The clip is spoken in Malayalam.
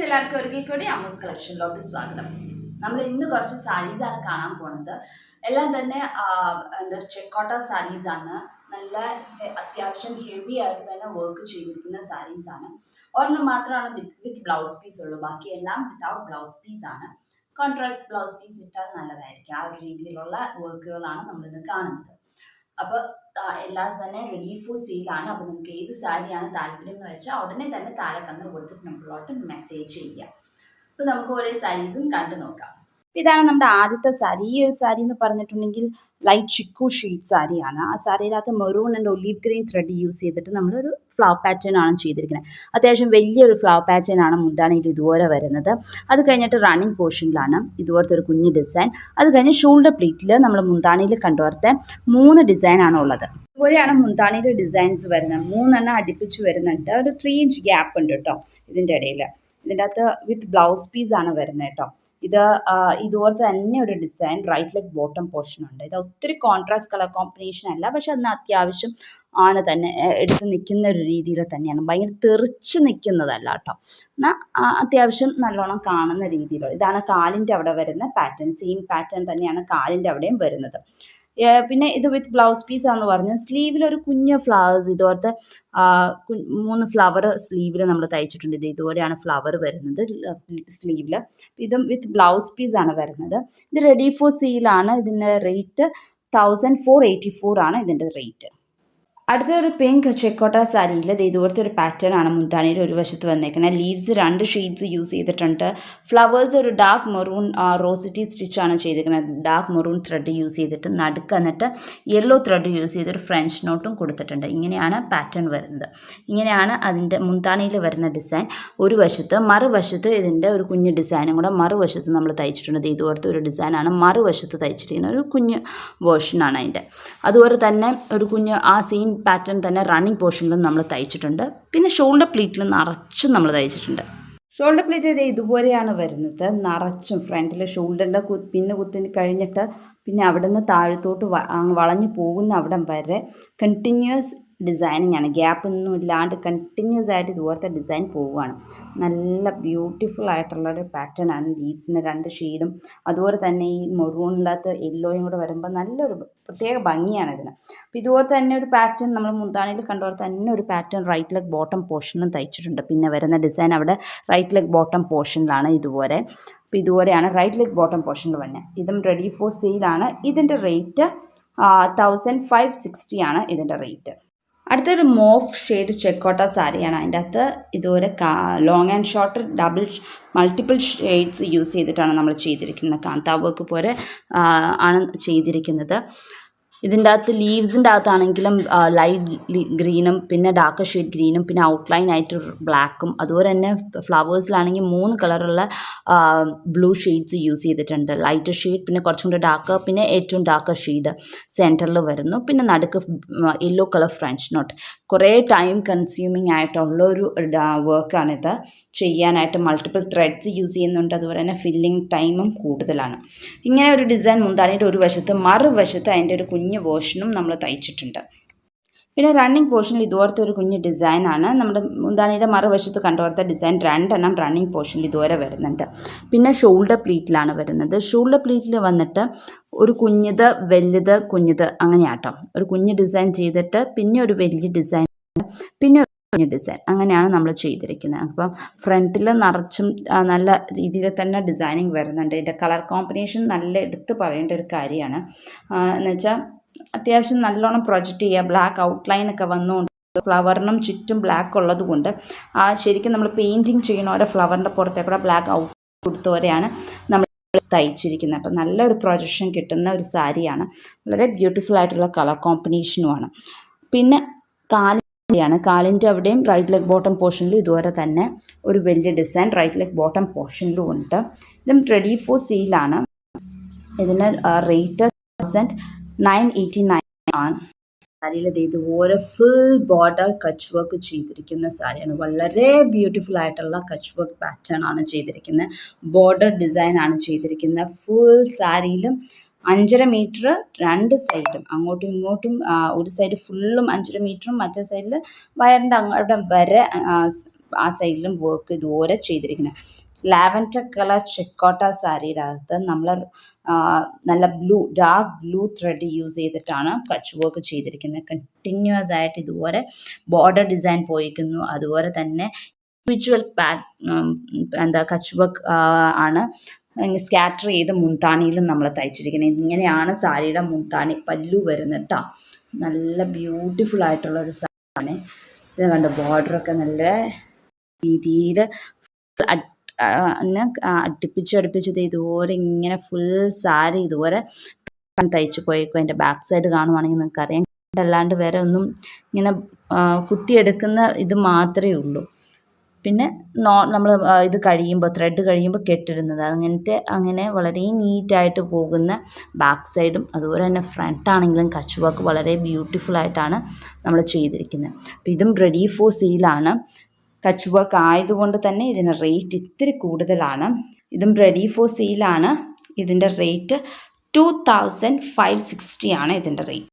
ഫ്രണ്ട്സ് എല്ലാവർക്കും ഒരിക്കൽ കൂടി അമ്മൂസ് കളക്ഷനിലോട്ട് സ്വാഗതം. നമ്മൾ ഇന്ന് കുറച്ച് സാരീസാണ് കാണാൻ പോകുന്നത്. എല്ലാം തന്നെ ചെക്കോട്ട സാരീസാണ്. നല്ല അത്യാവശ്യം ഹെവി ആയിട്ട് തന്നെ വർക്ക് ചെയ്തിരിക്കുന്ന സാരീസാണ്. ഒരെണ്ണം മാത്രമാണ് വിത്ത് ബ്ലൗസ് പീസ് ഉള്ളൂ, ബാക്കി എല്ലാം വിത്തൗട്ട് ബ്ലൗസ് പീസ് ആണ്. കോൺട്രാസ്റ്റ് ബ്ലൗസ് പീസ് ഇട്ടാൽ നല്ലതായിരിക്കും. ആ ഒരു രീതിയിലുള്ള വർക്കുകളാണ് നമ്മളിന്ന് കാണുന്നത്. അപ്പോൾ എല്ലാം തന്നെ റെഡി ഫോർ സെയിലാണ്. അപ്പോൾ നിങ്ങൾക്ക് ഏത് സാരിയാണ് താല്പര്യം എന്ന് വെച്ചാൽ ഉടനെ തന്നെ താഴെ കണ്ട് വാട്സപ്പ് നമ്പറിലോട്ട് മെസ്സേജ് ചെയ്യുക. അപ്പോൾ നമുക്ക് ഓരോ സാരീസും കണ്ടു നോക്കാം. ഇതാണ് നമ്മുടെ ആദ്യത്തെ സാരി. ഈ ഒരു സാരി എന്ന് പറഞ്ഞിട്ടുണ്ടെങ്കിൽ ലൈറ്റ് ചിക്കു ഷീറ്റ് സാരിയാണ്. ആ സാരിയിനകത്ത് maroon and olive green thread use ചെയ്തിട്ട് നമ്മളൊരു ഫ്ലവർ പാറ്റേൺ ആണ് ചെയ്തിരിക്കുന്നത്. അത്യാവശ്യം വലിയൊരു ഫ്ലവർ പാറ്റേൺ ആണ് മുന്താണിയിൽ ഇതുപോലെ വരുന്നത്. അത് കഴിഞ്ഞിട്ട് റണ്ണിങ് പോർഷനിലാണ് ഇതുപോലത്തെ ഒരു കുഞ്ഞ് ഡിസൈൻ. അത് കഴിഞ്ഞ് ഷോൾഡർ പ്ലീറ്റിൽ നമ്മൾ മുന്താണിയിൽ കണ്ടുവരത്തെ 3 ഡിസൈനാണ് ഉള്ളത്. ഇതുപോലെയാണ് മുന്താണിയിൽ ഡിസൈൻസ് വരുന്നത്. 3 അടുപ്പിച്ച് വരുന്നുണ്ട്. ഒരു 3 ഇഞ്ച് ഗ്യാപ്പ് ഉണ്ട് കേട്ടോ ഇതിൻ്റെ ഇടയിൽ. ഇതിൻ്റെ അകത്ത് വിത്ത് ബ്ലൗസ് പീസ് ആണ് വരുന്നത് കേട്ടോ. ഇതുപോലത്തെ തന്നെ ഒരു design right leg bottom portion ഉണ്ട്. ഇത് ഒത്തിരി കോൺട്രാസ്റ്റ് കളർ കോമ്പിനേഷൻ അല്ല, പക്ഷെ അതിന് അത്യാവശ്യം ആണ് തന്നെ എടുത്ത് നിൽക്കുന്ന ഒരു രീതിയിൽ തന്നെയാണ്. ഭയങ്കര തെറിച്ച് നിൽക്കുന്നതല്ല കേട്ടോ, എന്നാൽ അത്യാവശ്യം നല്ലോണം കാണുന്ന രീതിയിലുള്ള. ഇതാണ് കാലിൻ്റെ അവിടെ വരുന്ന പാറ്റേൺ. സെയിം പാറ്റേൺ തന്നെയാണ് കാലിൻ്റെ അവിടെയും വരുന്നത്. പിന്നെ ഇത് വിത്ത് ബ്ലൗസ് പീസാന്ന് പറഞ്ഞു. സ്ലീവിലൊരു കുഞ്ഞ് ഫ്ലവേഴ്സ് ഇതുപോലത്തെ 3 ഫ്ലവർ സ്ലീവിൽ നമ്മൾ തയ്ച്ചിട്ടുണ്ട്. ഇതുപോലെയാണ് ഫ്ലവർ വരുന്നത് സ്ലീവിൽ. ഇതും വിത്ത് ബ്ലൗസ് പീസാണ് വരുന്നത്. ഇത് റെഡി ഫോർ സെയിലാണ്. ഇതിൻ്റെ റേറ്റ് 1484 ആണ് ഇതിൻ്റെ റേറ്റ്. അടുത്തൊരു പിങ്ക് ചെക്കോട്ട സാരിയിൽ ഇതുപോലത്തെ ഒരു പാറ്റേൺ ആണ് മുന്താണിയിൽ ഒരു വശത്ത് വന്നേക്കുന്നത്. ലീവ്സ് 2 ഷെയ്ഡ്സ് യൂസ് ചെയ്തിട്ടുണ്ട്. ഫ്ലവേഴ്സ് ഒരു ഡാർക്ക് മെറൂൺ റോസിറ്റി സ്റ്റിച്ചാണ് ചെയ്തിരിക്കുന്നത്. ഡാർക്ക് മെറൂൺ ത്രെഡ് യൂസ് ചെയ്തിട്ട് നടുക്ക് എന്നിട്ട് യെല്ലോ ത്രെഡ് യൂസ് ചെയ്തൊരു ഫ്രഞ്ച് നോട്ടും കൊടുത്തിട്ടുണ്ട്. ഇങ്ങനെയാണ് പാറ്റേൺ വരുന്നത്. ഇങ്ങനെയാണ് അതിൻ്റെ മുന്താണിയിൽ വരുന്ന ഡിസൈൻ. ഒരു വശത്ത്, മറുവശത്ത് ഇതിൻ്റെ ഒരു കുഞ്ഞ് ഡിസൈനും കൂടെ മറുവശത്ത് നമ്മൾ തയ്ച്ചിട്ടുണ്ട്. ഇതുപോലത്തെ ഒരു ഡിസൈനാണ് മറുവശത്ത് തയ്ച്ചിരിക്കുന്ന ഒരു കുഞ്ഞ് വേർഷനാണ് അതിൻ്റെ. അതുപോലെ തന്നെ ഒരു കുഞ്ഞ് ആ സെയിം പാറ്റേൺ തന്നെ റണ്ണിങ് പോർഷനിലും നമ്മൾ തയ്ച്ചിട്ടുണ്ട്. പിന്നെ ഷോൾഡർ പ്ലീറ്റിൽ നിറച്ചും നമ്മൾ തയ്ച്ചിട്ടുണ്ട്. ഷോൾഡർ പ്ലീറ്റ് ഇതുപോലെയാണ് വരുന്നത്. നിറച്ചും ഫ്രണ്ടിലെ ഷോൾഡറിൻ്റെ പിന്ന് കുത്തിന് കഴിഞ്ഞിട്ട് പിന്നെ അവിടെ നിന്ന് താഴത്തോട്ട് വളഞ്ഞു പോകുന്ന അവിടം വരെ കണ്ടിന്യൂസ് ഡിസൈനിങ് ആണ്. ഗ്യാപ്പൊന്നും ഇല്ലാണ്ട് കണ്ടിന്യൂസ് ആയിട്ട് ഇതുപോലത്തെ ഡിസൈൻ പോവുകയാണ്. നല്ല ബ്യൂട്ടിഫുൾ ആയിട്ടുള്ളൊരു പാറ്റേൺ ആണ്. ലീവ്സിന് 2 ഷെയ്ഡും അതുപോലെ തന്നെ ഈ മെറൂണിനകത്ത് യെല്ലോയും കൂടെ വരുമ്പോൾ നല്ലൊരു പ്രത്യേക ഭംഗിയാണ് ഇതിന്. അപ്പോൾ ഇതുപോലെ തന്നെ ഒരു പാറ്റേൺ നമ്മൾ മുന്താണിയിൽ കണ്ടുപോലെ തന്നെ ഒരു പാറ്റേൺ റൈറ്റ് ലെഗ് ബോട്ടം പോർഷനിലും തയ്ച്ചിട്ടുണ്ട്. പിന്നെ വരുന്ന ഡിസൈൻ അവിടെ റൈറ്റ് ലെഗ് ബോട്ടം പോർഷനിലാണ് ഇതുപോലെ. അപ്പോൾ ഇതുപോലെയാണ് റൈറ്റ് ലെഗ് ബോട്ടം പോർഷനിൽ വരുന്നത്. ഇതും റെഡി ഫോർ സെയിലാണ്. ഇതിൻ്റെ റേറ്റ് 1560 ആണ് ഇതിൻ്റെ റേറ്റ്. അടുത്തൊരു മോഫ് ഷെയ്ഡ് ചെക്കോട്ട സാരിയാണ്. അതിൻ്റെ അകത്ത് ഇതുപോലെ long and short multiple shades use ചെയ്തിട്ടാണ് നമ്മൾ ചെയ്തിരിക്കുന്നത്. കാന്താ വർക്ക് പോലെ ആണ് ചെയ്തിരിക്കുന്നത്. ഇതിൻ്റെ അകത്ത് ലീവ്സിൻ്റെ അകത്താണെങ്കിലും ലൈറ്റ് ഗ്രീനും പിന്നെ ഡാർക്ക് ഷെയ്ഡ് ഗ്രീനും പിന്നെ ഔട്ട്ലൈൻ ആയിട്ട് ബ്ലാക്കും, അതുപോലെ തന്നെ ഫ്ലവേഴ്സിലാണെങ്കിൽ 3 കളറുള്ള ബ്ലൂ ഷെയ്ഡ്സ് യൂസ് ചെയ്തിട്ടുണ്ട്. ലൈറ്റ് ഷെയ്ഡ്, പിന്നെ കുറച്ചും കൂടി ഡാർക്ക്, പിന്നെ ഏറ്റവും ഡാർക്ക് ഷെയ്ഡ് സെൻറ്ററിൽ വരുന്നു. പിന്നെ നടുക്ക് യെല്ലോ കളർ ഫ്രഞ്ച് നോട്ട്. കുറേ ടൈം കൺസ്യൂമിങ് ആയിട്ടുള്ളൊരു വർക്കാണിത് ചെയ്യാനായിട്ട്. മൾട്ടിപ്പിൾ ത്രെഡ്സ് യൂസ് ചെയ്യുന്നുണ്ട്. അതുപോലെ തന്നെ ഫില്ലിങ് ടൈമും കൂടുതലാണ്. ഇങ്ങനെ ഒരു ഡിസൈൻ മുന്താണിയുടെ ഒരു വശത്ത്, മറുവശത്ത് അതിൻ്റെ ഒരു കുഞ്ഞ് വേർഷനും നമ്മൾ തയ്ച്ചിട്ടുണ്ട്. പിന്നെ റണ്ണിങ് പോർഷനിൽ ഇതുപോലത്തെ ഒരു കുഞ്ഞ് ഡിസൈനാണ്. നമ്മുടെ മുന്താണിയുടെ മറുവശത്ത് കണ്ടുപോലത്തെ ഡിസൈൻ 2 റണ്ണിങ് പോർഷനിൽ ഇതുവരെ വരുന്നുണ്ട്. പിന്നെ ഷോൾഡർ പ്ലീറ്റിലാണ് വരുന്നത്. ഷോൾഡർ പ്ലീറ്റിൽ വന്നിട്ട് ഒരു കുഞ്ഞത് വലുത് കുഞ്ഞത് അങ്ങനെയാട്ടോ. ഒരു കുഞ്ഞ് ഡിസൈൻ ചെയ്തിട്ട് പിന്നെ ഒരു വലിയ ഡിസൈൻ, പിന്നെ കുഞ്ഞ് ഡിസൈൻ, അങ്ങനെയാണ് നമ്മൾ ചെയ്തിരിക്കുന്നത്. അപ്പം ഫ്രണ്ടിൽ നിറച്ചും നല്ല രീതിയിൽ തന്നെ ഡിസൈനിങ് വരുന്നുണ്ട്. ഇതിൻ്റെ കളർ കോമ്പിനേഷൻ നല്ല എടുത്ത് പറയേണ്ട ഒരു കാര്യമാണ്. എന്നുവെച്ചാൽ അത്യാവശ്യം നല്ലോണം പ്രൊജക്റ്റ് ചെയ്യുക. ബ്ലാക്ക് ഔട്ട്ലൈനൊക്കെ വന്നുകൊണ്ട് ഫ്ലവറിനും ചുറ്റും ബ്ലാക്ക് ഉള്ളത് കൊണ്ട് ശരിക്കും നമ്മൾ പെയിൻറ്റിങ് ചെയ്യുന്ന ഓരോ ഫ്ലവറിൻ്റെ പുറത്തേക്കൂടെ ബ്ലാക്ക് ഔട്ട് കൊടുത്തവരെയാണ് നമ്മൾ തയ്ച്ചിരിക്കുന്നത്. അപ്പം നല്ലൊരു പ്രൊജക്ഷൻ കിട്ടുന്ന ഒരു സാരിയാണ്. വളരെ ബ്യൂട്ടിഫുൾ ആയിട്ടുള്ള കളർ കോമ്പിനേഷനുമാണ്. പിന്നെ കാലിൻ്റെ അവിടെയും റൈറ്റ് ലെഗ് ബോട്ടം പോർഷനിലും ഇതുപോലെ തന്നെ ഒരു വലിയ ഡിസൈൻ റൈറ്റ് ലെഗ് ബോട്ടം പോർഷനിലും ഉണ്ട്. ഇതും റെഡി ഫോർ സെയിലാണ്. ഇതിന് റേറ്റ് 989 ആണ്. സാരിയിൽ ഇതുപോലെ ഫുൾ ബോർഡർ കച്ച് വർക്ക് ചെയ്തിരിക്കുന്ന സാരിയാണ്. വളരെ ബ്യൂട്ടിഫുൾ ആയിട്ടുള്ള കച്ച് വർക്ക് പാറ്റേൺ ആണ് ചെയ്തിരിക്കുന്നത്. ബോർഡർ ഡിസൈൻ ആണ് ചെയ്തിരിക്കുന്നത്. ഫുൾ സാരിയിലും 5.5 മീറ്റർ 2 സൈഡും, അങ്ങോട്ടും ഇങ്ങോട്ടും ഒരു സൈഡ് ഫുള്ളും 5.5 മീറ്ററും മറ്റേ സൈഡിൽ വയറിൻ്റെ അങ്ങോട്ട് വരെ ആ സൈഡിലും വർക്ക് ഇതുപോലെ ചെയ്തിരിക്കുന്നത്. ലാവൻഡർ കളർ ചെക്കോട്ട സാരിയുടെ അകത്ത് നമ്മൾ നല്ല ഡാർക്ക് ബ്ലൂ ത്രെഡ് യൂസ് ചെയ്തിട്ടാണ് കച്ച് വർക്ക് ചെയ്തിരിക്കുന്നത്. കണ്ടിന്യൂസ് ആയിട്ട് ഇതുപോലെ ബോർഡർ ഡിസൈൻ പോയിരിക്കുന്നു. അതുപോലെ തന്നെ ഇൻഡിവിജ്വൽ കച്ച് വർക്ക് ആണ് സ്കാറ്റർ ചെയ്ത് മുന്താണിയിലും നമ്മൾ തയ്ച്ചിരിക്കുന്നത്. ഇങ്ങനെയാണ് സാരിയുടെ മുന്താണി പല്ലു വരുന്നത് കേട്ടോ. നല്ല ബ്യൂട്ടിഫുൾ ആയിട്ടുള്ളൊരു സാരിയാണ്. ഇത് കണ്ട ബോർഡറൊക്കെ നല്ല രീതിയിൽ അടുപ്പിച്ച് ഇതുപോലെ ഇങ്ങനെ ഫുൾ സാരി ഇതുപോലെ തയ്ച്ച് പോയേക്കും. അതിൻ്റെ ബാക്ക് സൈഡ് കാണുവാണെങ്കിൽ നിങ്ങൾക്ക് അറിയാം. അല്ലാണ്ട് വേറെ ഒന്നും ഇങ്ങനെ കുത്തിയെടുക്കുന്ന ഇത് മാത്രമേ ഉള്ളൂ. പിന്നെ നമ്മൾ ഇത് കഴിയുമ്പോൾ ത്രെഡ് കഴിയുമ്പോൾ കെട്ടിടുന്നത് അങ്ങനെ വളരെ നീറ്റായിട്ട് പോകുന്ന ബാക്ക് സൈഡും അതുപോലെ തന്നെ ഫ്രണ്ട് ആണെങ്കിലും കച്ച് വർക്ക് വളരെ ബ്യൂട്ടിഫുൾ ആയിട്ടാണ് നമ്മൾ ചെയ്തിരിക്കുന്നത്. അപ്പോൾ ഇതും റെഡി ഫോർ സെയിലാണ്. കച്ച് വർക്ക് ആയതുകൊണ്ട് തന്നെ ഇതിന് റേറ്റ് ഇത്തിരി കൂടുതലാണ്. ഇതും റെഡി ഫോർ സെയിലാണ്. ഇതിൻ്റെ റേറ്റ് 2560 ആണ് ഇതിൻ്റെ റേറ്റ്.